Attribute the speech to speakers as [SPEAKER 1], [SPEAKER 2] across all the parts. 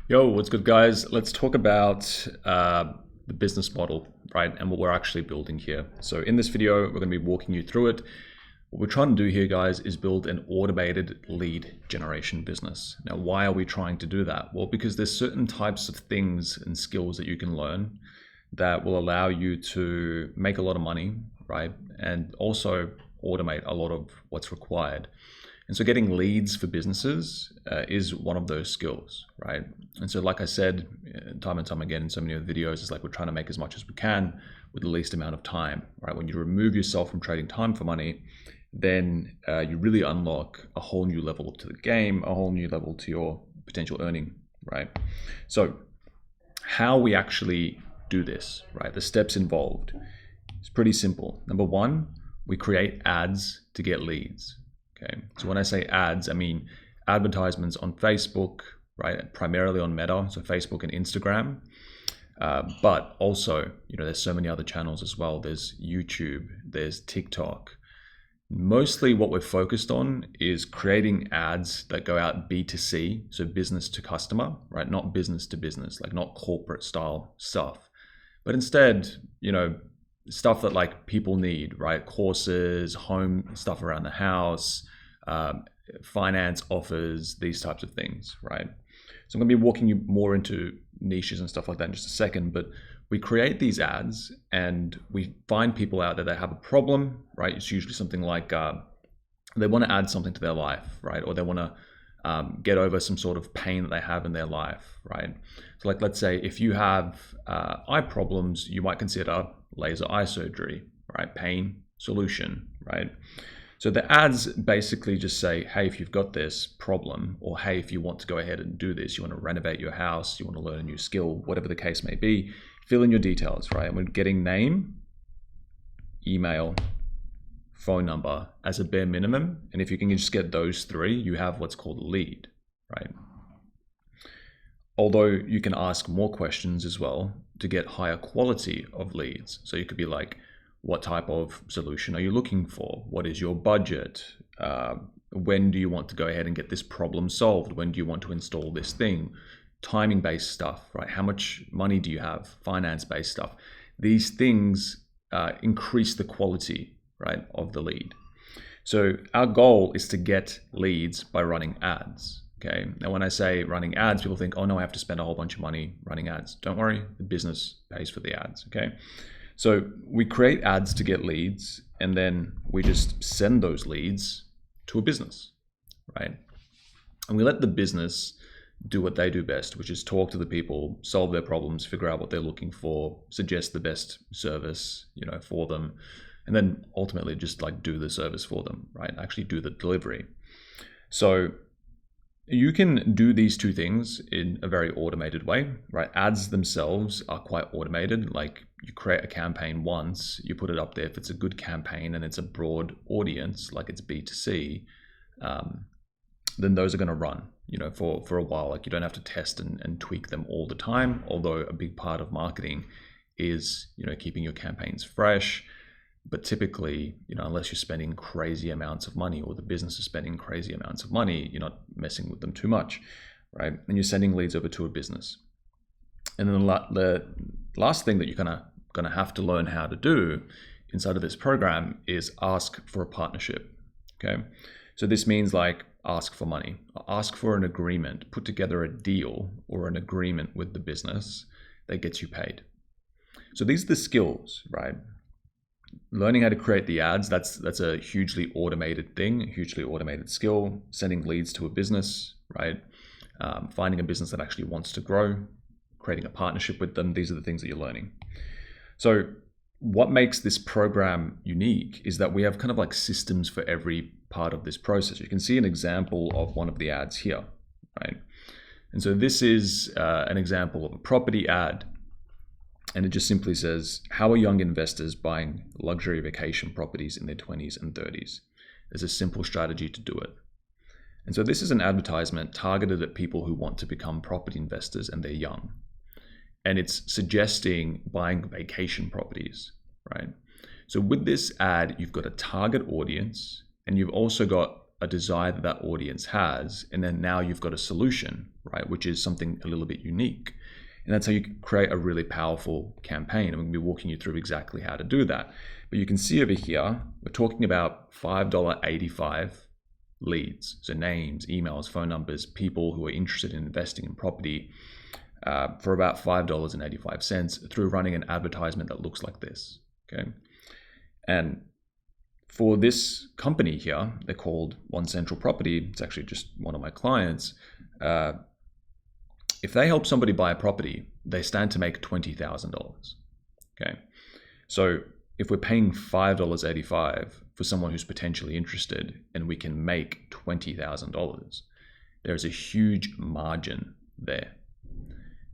[SPEAKER 1] Yo, what's good, guys? Let's talk about the business model, right? And what we're actually building here. So in this video, we're going to be walking you through it. What we're trying to do here, guys, is build an automated lead generation business. Now, why are we trying to do that? Well, because there's certain types of things and skills that you can learn that will allow you to make a lot of money, right? And also automate a lot of what's required. And so getting leads for businesses is one of those skills, right? And so like I said, time and time again in so many of the videos, it's like we're trying to make as much as we can with the least amount of time, right? When you remove yourself from trading time for money, then you really unlock a whole new level to the game, a whole new level to your potential earning, right? So how we actually do this, right? The steps involved. It's pretty simple. Number one, we create ads to get leads. Okay, so when I say ads, I mean advertisements on Facebook, right? Primarily on Meta, so Facebook and Instagram. But also, there's so many other channels as well. There's YouTube, there's TikTok. Mostly what we're focused on is creating ads that go out B2C, so business to customer, right? Not business to business, like not corporate style stuff, but instead, stuff that like people need, right? Courses, home stuff around the house, finance offers, these types of things, right? So I'm going to be walking you more into niches and stuff like that in just a second, but we create these ads and we find people out there that have a problem, right? It's usually something like they want to add something to their life, right? Or they want to get over some sort of pain that they have in their life, right? So like, let's say if you have eye problems, you might consider laser eye surgery, right? Pain, solution, right? So the ads basically just say, hey, if you've got this problem, or hey, if you want to go ahead and do this, you want to renovate your house, you want to learn a new skill, whatever the case may be, fill in your details, right? And we're getting name, email, phone number as a bare minimum. And if you can just get those three, you have what's called a lead, right? Although you can ask more questions as well to get higher quality of leads. So you could be like, what type of solution are you looking for? What is your budget? When do you want to go ahead and get this problem solved? When do you want to install this thing? Timing-based stuff, right? How much money do you have? Finance-based stuff. These things increase the quality, right, of the lead. So our goal is to get leads by running ads. Okay. Now, when I say running ads, people think, oh no, I have to spend a whole bunch of money running ads. Don't worry, the business pays for the ads. Okay. So we create ads to get leads, and then we just send those leads to a business, right? And we let the business do what they do best, which is talk to the people, solve their problems, figure out what they're looking for, suggest the best service, for them, and then ultimately just like do the service for them, right? Actually do the delivery. So you can do these two things in a very automated way, right? Ads themselves are quite automated. Like you create a campaign once, you put it up there. If it's a good campaign and it's a broad audience, like it's B2C, then those are going to run, for a while. Like you don't have to test and tweak them all the time. Although a big part of marketing is, keeping your campaigns fresh. But typically, unless you're spending crazy amounts of money or the business is spending crazy amounts of money, you're not messing with them too much, right? And you're sending leads over to a business. And then the last thing that you're gonna have to learn how to do inside of this program is ask for a partnership, okay? So this means like ask for money, ask for an agreement, put together a deal or an agreement with the business that gets you paid. So these are the skills, right? Learning how to create the ads, that's a hugely automated thing, a hugely automated skill. Sending leads to a business, right? Finding a business that actually wants to grow, creating a partnership with them. These are the things that you're learning. So what makes this program unique is that we have kind of like systems for every part of this process. You can see an example of one of the ads here, right? And so this is an example of a property ad. And it just simply says, how are young investors buying luxury vacation properties in their 20s and 30s? There's a simple strategy to do it. And so this is an advertisement targeted at people who want to become property investors and they're young. And it's suggesting buying vacation properties, right? So with this ad, you've got a target audience and you've also got a desire that that audience has, and then now you've got a solution, right, which is something a little bit unique. And that's how you can create a really powerful campaign. I'm going to be walking you through exactly how to do that. But you can see over here, we're talking about $5.85 leads. So names, emails, phone numbers, people who are interested in investing in property for about $5.85 through running an advertisement that looks like this, okay? And for this company here, they're called One Central Property. It's actually just one of my clients. If they help somebody buy a property, they stand to make $20,000, okay? So if we're paying $5.85 for someone who's potentially interested and we can make $20,000, there's a huge margin there.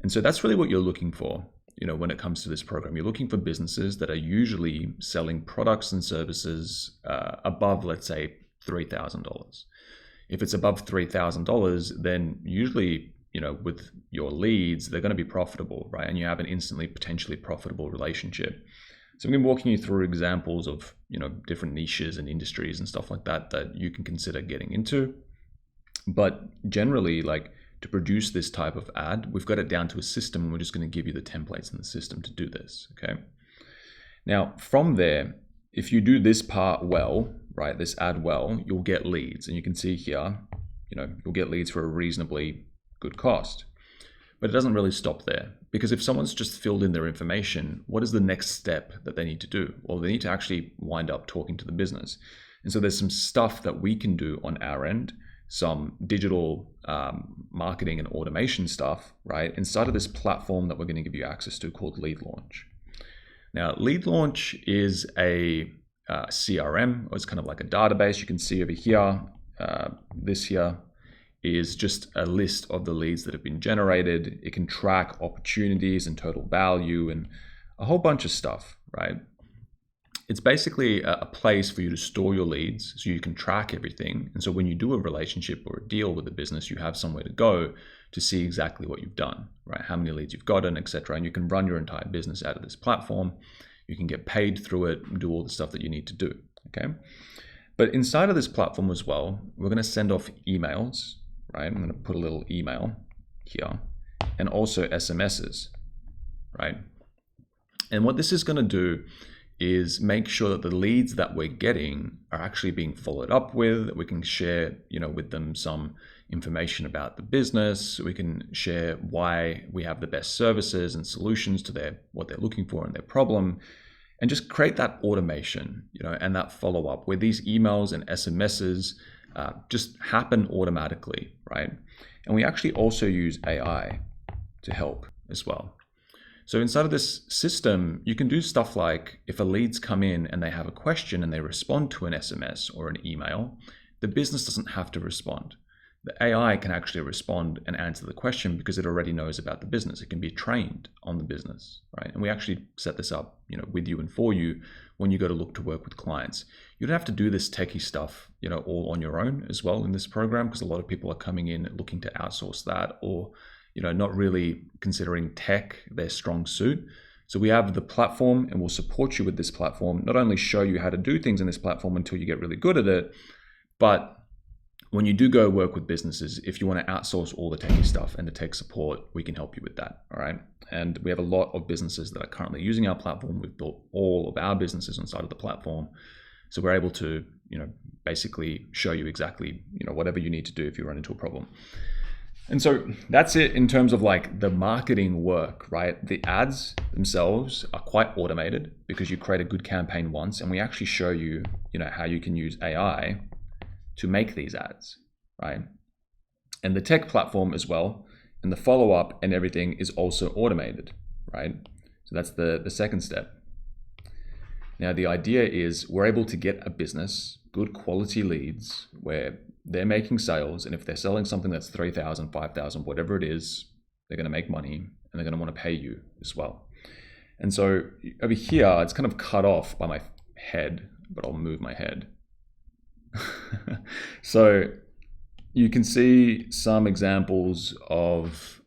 [SPEAKER 1] And so that's really what you're looking for, when it comes to this program. You're looking for businesses that are usually selling products and services above, let's say, $3,000. If it's above $3,000, then usually, with your leads, they're going to be profitable, right? And you have an instantly potentially profitable relationship. So I'm going to be walking you through examples of, different niches and industries and stuff like that that you can consider getting into. But generally, to produce this type of ad, we've got it down to a system, and we're just going to give you the templates in the system to do this, okay? Now, from there, if you do this part well, right, this ad well, you'll get leads. And you can see here, you'll get leads for a reasonably good cost. But it doesn't really stop there, because if someone's just filled in their information, what is the next step that they need to do? Well, they need to actually wind up talking to the business. And so there's some stuff that we can do on our end, some digital marketing and automation stuff, right, inside of this platform that we're going to give you access to called Lead Launch. Now, Lead Launch is a CRM, or it's kind of like a database. You can see over here, this here is just a list of the leads that have been generated. It can track opportunities and total value and a whole bunch of stuff, right? It's basically a place for you to store your leads so you can track everything. And so when you do a relationship or a deal with a business, you have somewhere to go to see exactly what you've done, right? How many leads you've gotten, etc. And you can run your entire business out of this platform. You can get paid through it and do all the stuff that you need to do, okay? But inside of this platform as well, we're going to send off emails, right? I'm going to put a little email here, and also SMSs, right? And what this is going to do is make sure that the leads that we're getting are actually being followed up with. That we can share, with them some information about the business. We can share why we have the best services and solutions to what they're looking for and their problem, and just create that automation, and that follow up where these emails and SMSs just happen automatically, right? And we actually also use AI to help as well. So inside of this system, you can do stuff like if a leads come in and they have a question and they respond to an SMS or an email, the business doesn't have to respond. The AI can actually respond and answer the question because it already knows about the business. It can be trained on the business, right? And we actually set this up, with you and for you when you go to look to work with clients. You don't have to do this techie stuff, all on your own as well in this program, because a lot of people are coming in looking to outsource that, or not really considering tech their strong suit. So we have the platform, and we'll support you with this platform, not only show you how to do things in this platform until you get really good at it, but when you do go work with businesses, if you want to outsource all the techie stuff and the tech support, we can help you with that, all right? And we have a lot of businesses that are currently using our platform. We've built all of our businesses inside of the platform. So we're able to, basically show you exactly, whatever you need to do if you run into a problem. And so that's it in terms of the marketing work, right? The ads themselves are quite automated because you create a good campaign once, and we actually show you, how you can use AI to make these ads, right? And the tech platform as well, and the follow-up and everything is also automated, right? So that's the second step. Now, the idea is we're able to get a business good quality leads where they're making sales, and if they're selling something that's 3,000, 5,000, whatever it is, they're going to make money and they're going to want to pay you as well. And so over here, it's kind of cut off by my head, but I'll move my head. So you can see some examples of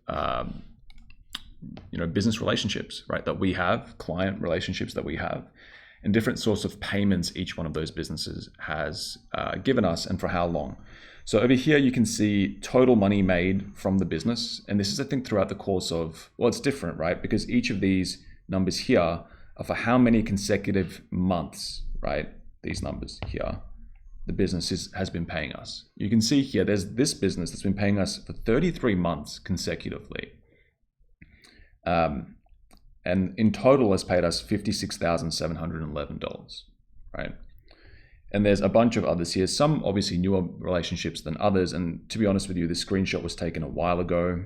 [SPEAKER 1] business relationships, right, that we have, client relationships that we have. and different sorts of payments each one of those businesses has given us and for how long. So over here, you can see total money made from the business. And this is, I think, throughout the course of, well, it's different, right? Because each of these numbers here are for how many consecutive months, right? These numbers here, the business has been paying us. You can see here, there's this business that's been paying us for 33 months consecutively. And in total has paid us $56,711, right? And there's a bunch of others here, some obviously newer relationships than others. And to be honest with you, this screenshot was taken a while ago,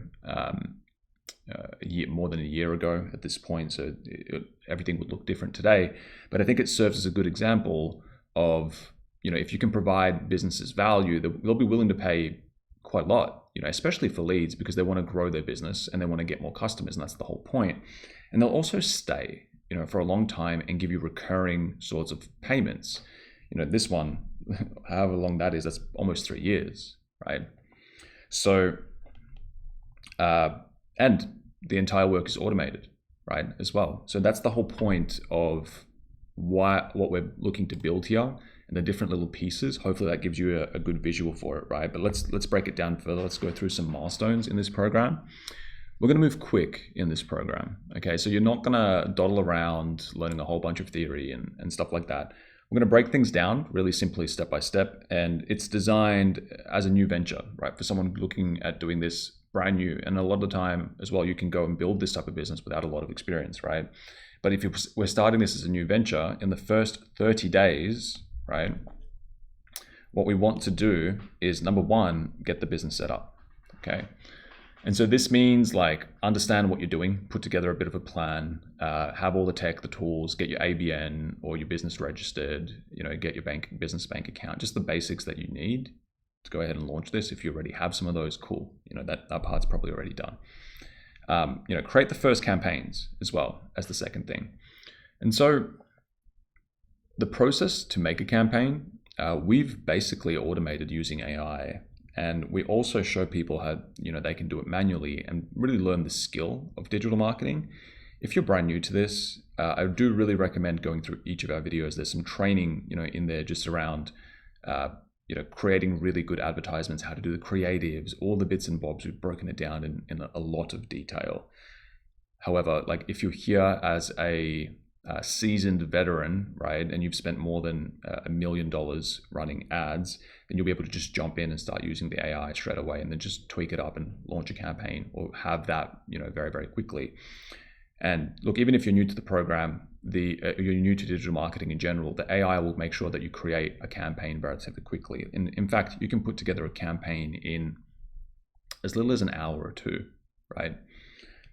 [SPEAKER 1] more than a year ago at this point. So everything would look different today. But I think it serves as a good example of, if you can provide businesses value, they'll be willing to pay quite a lot, especially for leads, because they want to grow their business and they want to get more customers. And that's the whole point. And they'll also stay, for a long time and give you recurring sorts of payments. This one, however long that is, that's almost 3 years, right? So, and the entire work is automated, right, as well. So that's the whole point of what we're looking to build here, and the different little pieces. Hopefully that gives you a good visual for it, right? But let's break it down further. Let's go through some milestones in this program. We're going to move quick in this program, okay? So you're not going to dawdle around learning a whole bunch of theory and stuff like that. We're going to break things down really simply, step by step, and it's designed as a new venture, right? For someone looking at doing this brand new. And a lot of the time as well, you can go and build this type of business without a lot of experience, right? But if we're starting this as a new venture, in the first 30 days, right, what we want to do is, number one, get the business set up, okay? And so this means understand what you're doing, put together a bit of a plan, have all the tech, the tools, get your ABN or your business registered, get your business bank account, just the basics that you need to go ahead and launch this. If you already have some of those, cool. That part's probably already done. Create the first campaigns as well as the second thing. And so the process to make a campaign, we've basically automated using AI. And we also show people how, they can do it manually and really learn the skill of digital marketing. If you're brand new to this, I do really recommend going through each of our videos. There's some training, in there just around, creating really good advertisements, how to do the creatives, all the bits and bobs. We've broken it down in a lot of detail. However, if you're here as a seasoned veteran, right, and you've spent more than $1 million running ads, then you'll be able to just jump in and start using the AI straight away, and then just tweak it up and launch a campaign, or have that, very, very quickly. And look, even if you're new to the program, you're new to digital marketing in general, the AI will make sure that you create a campaign relatively quickly. In fact, you can put together a campaign in as little as an hour or two, right?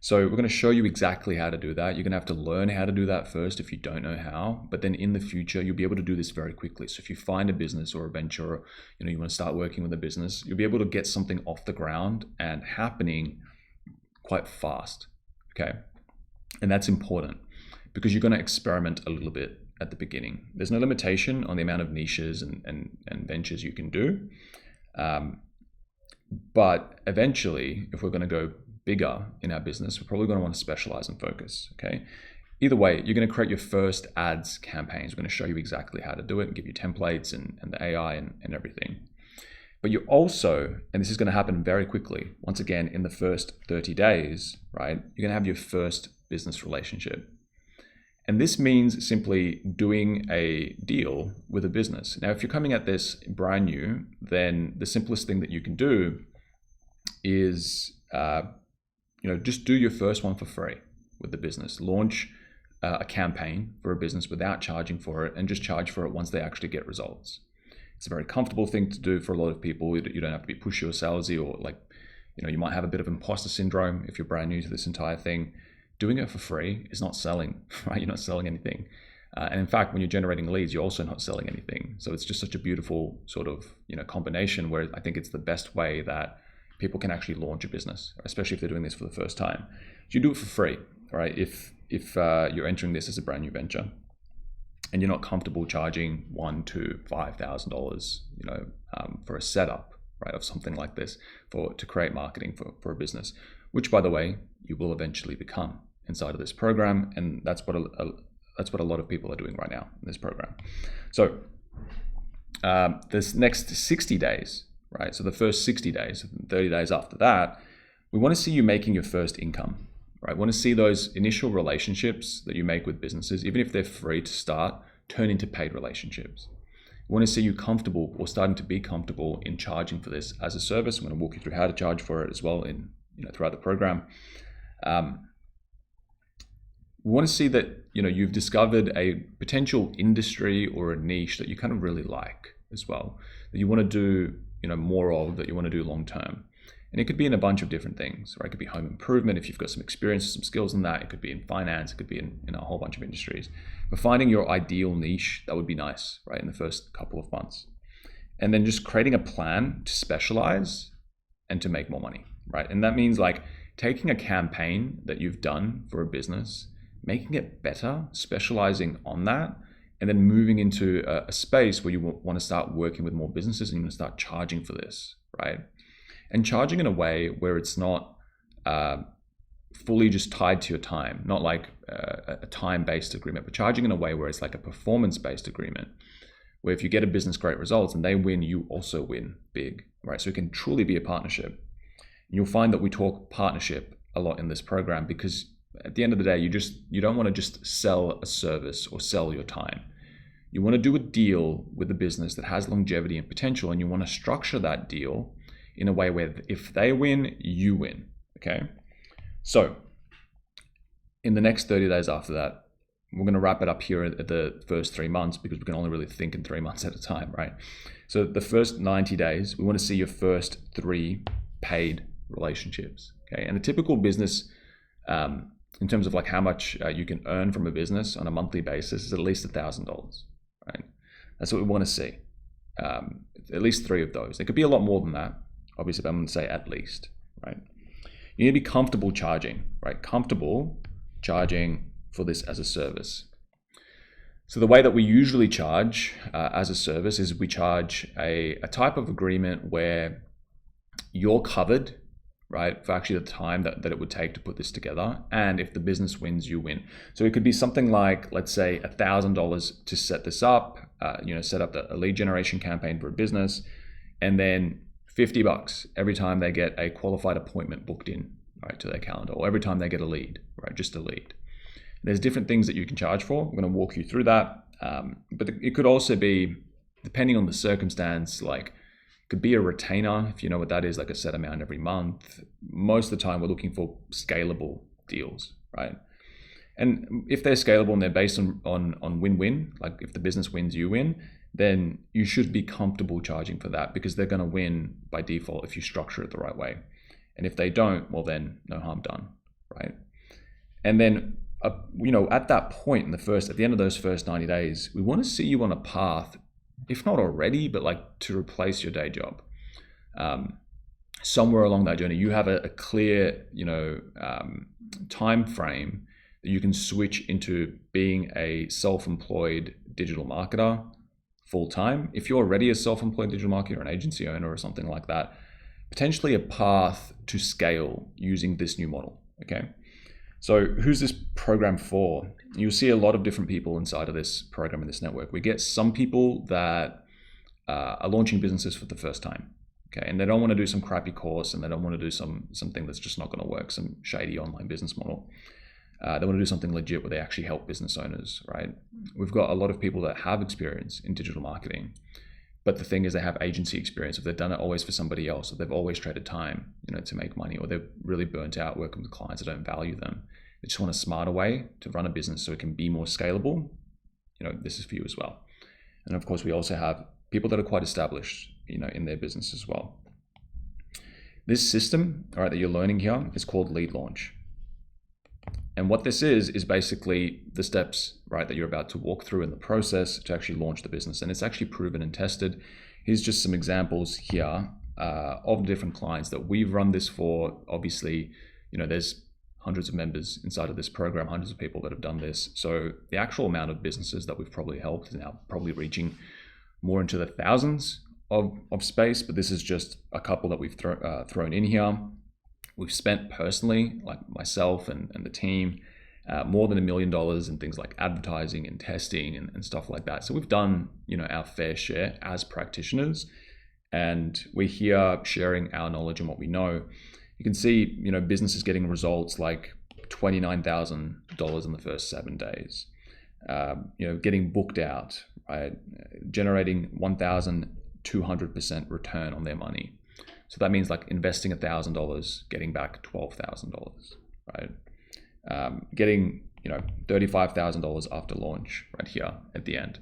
[SPEAKER 1] So we're going to show you exactly how to do that. You're going to have to learn how to do that first if you don't know how, but then in the future, you'll be able to do this very quickly. So if you find a business or a venture, or, you want to start working with a business, you'll be able to get something off the ground and happening quite fast, okay? And that's important because you're going to experiment a little bit at the beginning. There's no limitation on the amount of niches and ventures you can do. But eventually, if we're going to go bigger in our business, we're probably going to want to specialize and focus, okay? Either way, you're going to create your first ads campaigns. We're going to show you exactly how to do it and give you templates and the AI and everything. But you also, and this is going to happen very quickly, once again, in the first 30 days, right, you're going to have your first business relationship. And this means simply doing a deal with a business. Now, if you're coming at this brand new, then the simplest thing that you can do is just do your first one for free with the business. Launch a campaign for a business without charging for it, and just charge for it once they actually get results. It's a very comfortable thing to do for a lot of people. You don't have to be pushy or salesy, or you might have a bit of imposter syndrome if you're brand new to this entire thing. Doing it for free is not selling, right? You're not selling anything. And in fact, when you're generating leads, you're also not selling anything. So it's just such a beautiful sort of, combination where I think it's the best way that people can actually launch a business, especially if they're doing this for the first time. So you do it for free, right? If you're entering this as a brand new venture and you're not comfortable charging $1,000 to $5,000, for a setup, right, of something like this to create marketing for a business, which, by the way, you will eventually become inside of this program. And that's what what a lot of people are doing right now in this program. So this next 60 days, right? So the first 60 days, 30 days after that, we want to see you making your first income, right? We want to see those initial relationships that you make with businesses, even if they're free to start, turn into paid relationships. We want to see you comfortable or starting to be comfortable in charging for this as a service. I'm going to walk you through how to charge for it as well in, throughout the program. We want to see that, you've discovered a potential industry or a niche that you kind of really like as well, that you want to do, more of, that you want to do long term. And it could be in a bunch of different things, right? It could be home improvement if you've got some experience, some skills in that. It could be in finance. It could be in a whole bunch of industries. But finding your ideal niche, that would be nice, right? In the first couple of months. And then just creating a plan to specialize and to make more money, right? And that means like taking a campaign that you've done for a business, making it better, specializing on that, and then moving into a space where you want to start working with more businesses and you want to start charging for this, right? And charging in a way where it's not fully just tied to your time, not like a time-based agreement, but charging in a way where it's like a performance-based agreement, where if you get a business great results and they win, you also win big, right? So it can truly be a partnership. And you'll find that we talk partnership a lot in this program because at the end of the day, you don't want to just sell a service or sell your time. You want to do a deal with a business that has longevity and potential, and you want to structure that deal in a way where if they win, you win, okay? So in the next 30 days after that, we're going to wrap it up here at the first 3 months because we can only really think in 3 months at a time, right? So the first 90 days, we want to see your first 3 paid relationships, okay? And a typical business, in terms of like how much you can earn from a business on a monthly basis, is at least $1,000, right? That's what we want to see. At least 3 of those. It could be a lot more than that, obviously, but I'm going to say at least, right? You need to be comfortable charging, right? Comfortable charging for this as a service. So the way that we usually charge as a service is we charge a type of agreement where you're covered, right, for actually the time that it would take to put this together. And if the business wins, you win. So it could be something like, let's say, $1,000 to set this up, set up a lead generation campaign for a business, and then $50 every time they get a qualified appointment booked in, right, to their calendar, or every time they get a lead, right, just a lead. There's different things that you can charge for. I'm going to walk you through that. But it could also be, depending on the circumstance, like it could be a retainer, if you know what that is, like a set amount every month. Most of the time, we're looking for scalable deals, right? And if they're scalable and they're based on win-win, like if the business wins, you win, then you should be comfortable charging for that because they're going to win by default if you structure it the right way. And if they don't, well, then no harm done, right? And then, at that point at the end of those first 90 days, we want to see you on a path, if not already, but like to replace your day job. Somewhere along that journey, you have a clear, time frame that you can switch into being a self-employed digital marketer full-time. If you're already a self-employed digital marketer, an agency owner or something like that, potentially a path to scale using this new model, okay? So who's this program for? You'll see a lot of different people inside of this program in this network. We get some people that are launching businesses for the first time, okay? And they don't want to do some crappy course and they don't want to do something that's just not going to work, some shady online business model. They want to do something legit where they actually help business owners, right? We've got a lot of people that have experience in digital marketing, but the thing is they have agency experience. If they've done it always for somebody else, or they've always traded time, to make money, or they're really burnt out working with clients that don't value them. They just want a smarter way to run a business so it can be more scalable. This is for you as well. And of course, we also have people that are quite established, in their business as well. This system, all right, that you're learning here is called Lead Launch. And what this is basically the steps, right, that you're about to walk through in the process to actually launch the business. And it's actually proven and tested. Here's just some examples here of different clients that we've run this for. Obviously, there's hundreds of members inside of this program, hundreds of people that have done this. So the actual amount of businesses that we've probably helped is now probably reaching more into the thousands of space, but this is just a couple that we've thrown in here. We've spent personally, like myself and the team, more than $1 million in things like advertising and testing and stuff like that. So we've done, our fair share as practitioners, and we're here sharing our knowledge and what we know. You can see, businesses getting results like $29,000 in the first 7 days. Getting booked out, right? Generating 1,200% return on their money. So that means like investing $1,000, getting back $12,000, right? Getting, $35,000 after launch right here at the end.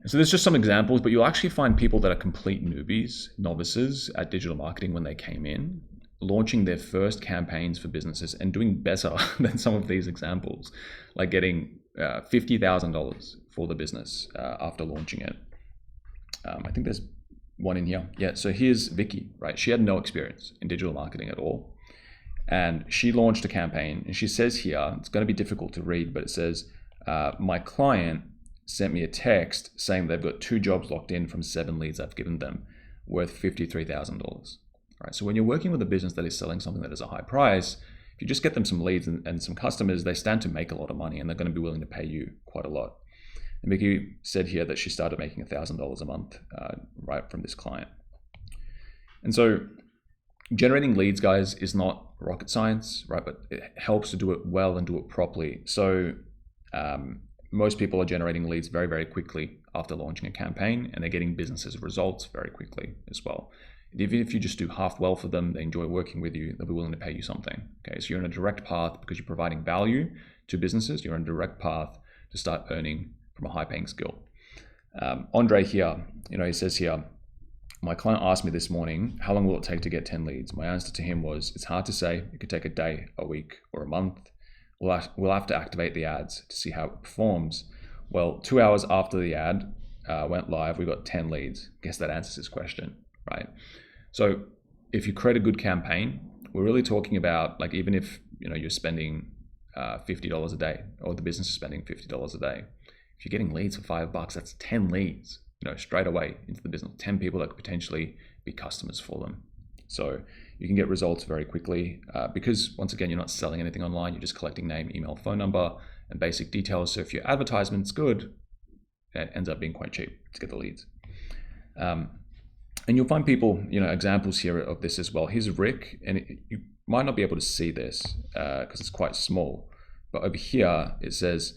[SPEAKER 1] So there's just some examples, but you'll actually find people that are complete newbies, novices at digital marketing when they came in, launching their first campaigns for businesses and doing better than some of these examples, like getting $50,000 for the business after launching it. I think there's one in here. Yeah, so here's Vicky, right? She had no experience in digital marketing at all. And she launched a campaign, and she says here, it's going to be difficult to read, but it says, my client sent me a text saying they've got 2 jobs locked in from 7 leads I've given them, worth $53,000. All right, so when you're working with a business that is selling something that is a high price, if you just get them some leads and some customers, they stand to make a lot of money, and they're going to be willing to pay you quite a lot. And Vicky said here that she started making $1,000 a month right from this client. And so generating leads, guys, is not rocket science, right? But it helps to do it well and do it properly. So most people are generating leads very, very quickly after launching a campaign, and they're getting businesses results very quickly as well. Even if you just do half well for them, they enjoy working with you, they'll be willing to pay you something. Okay, so you're on a direct path because you're providing value to businesses. You're on a direct path to start earning from a high-paying skill. Andre here, he says here, my client asked me this morning, how long will it take to get 10 leads? My answer to him was, it's hard to say. It could take a day, a week, or a month. We'll have to activate the ads to see how it performs. Well, 2 hours after the ad went live, we got 10 leads. Guess that answers this question, right? So if you create a good campaign, we're really talking about, like, even if you're spending $50 a day, or the business is spending $50 a day, if you're getting leads for $5, that's 10 leads, straight away into the business, 10 people that could potentially be customers for them. So you can get results very quickly because, once again, you're not selling anything online. You're just collecting name, email, phone number, and basic details. So if your advertisement's good, it ends up being quite cheap to get the leads. And you'll find people, examples here of this as well. Here's Rick, and you might not be able to see this because it's quite small. But over here, it says,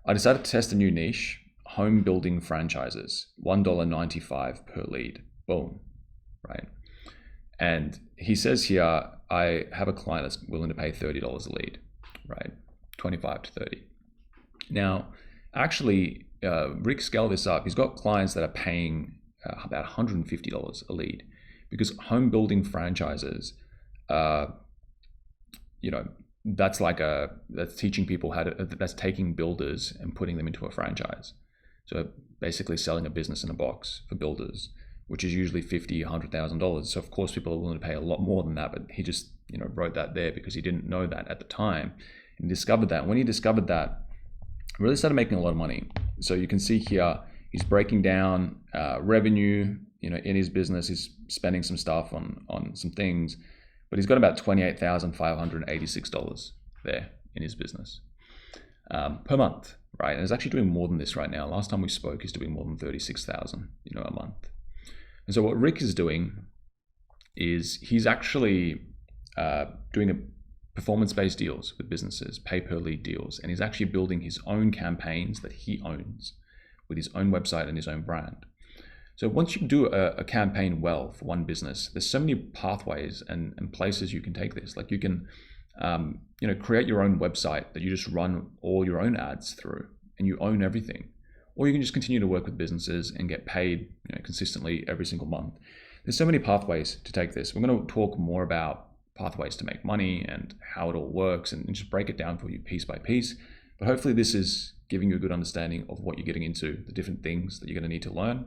[SPEAKER 1] I decided to test a new niche, home building franchises, $1.95 per lead. Boom, right? And he says here, I have a client that's willing to pay $30 a lead, right? 25 to 30. Now, actually, Rick scaled this up. He's got clients that are paying about $150 a lead, because home building franchises, that's teaching people that's taking builders and putting them into a franchise. So basically selling a business in a box for builders, which is usually $50,000, $100,000. So of course people are willing to pay a lot more than that, but he just wrote that there because he didn't know that at the time, and discovered that. When he discovered that, really started making a lot of money. So you can see here, he's breaking down revenue, in his business. He's spending some stuff on some things, but he's got about $28,586 there in his business per month, right? And he's actually doing more than this right now. Last time we spoke, he's doing more than $36,000, a month. And so what Rick is doing is he's actually doing a performance-based deals with businesses, pay-per-lead deals, and he's actually building his own campaigns that he owns with his own website and his own brand. So once you do a campaign well for one business, there's so many pathways and places you can take this. Like you can, create your own website that you just run all your own ads through, and you own everything. Or you can just continue to work with businesses and get paid, consistently every single month. There's so many pathways to take this. We're going to talk more about pathways to make money and how it all works, and just break it down for you piece by piece. But hopefully this is giving you a good understanding of what you're getting into, the different things that you're going to need to learn,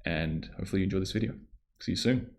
[SPEAKER 1] and hopefully you enjoy this video. See you soon.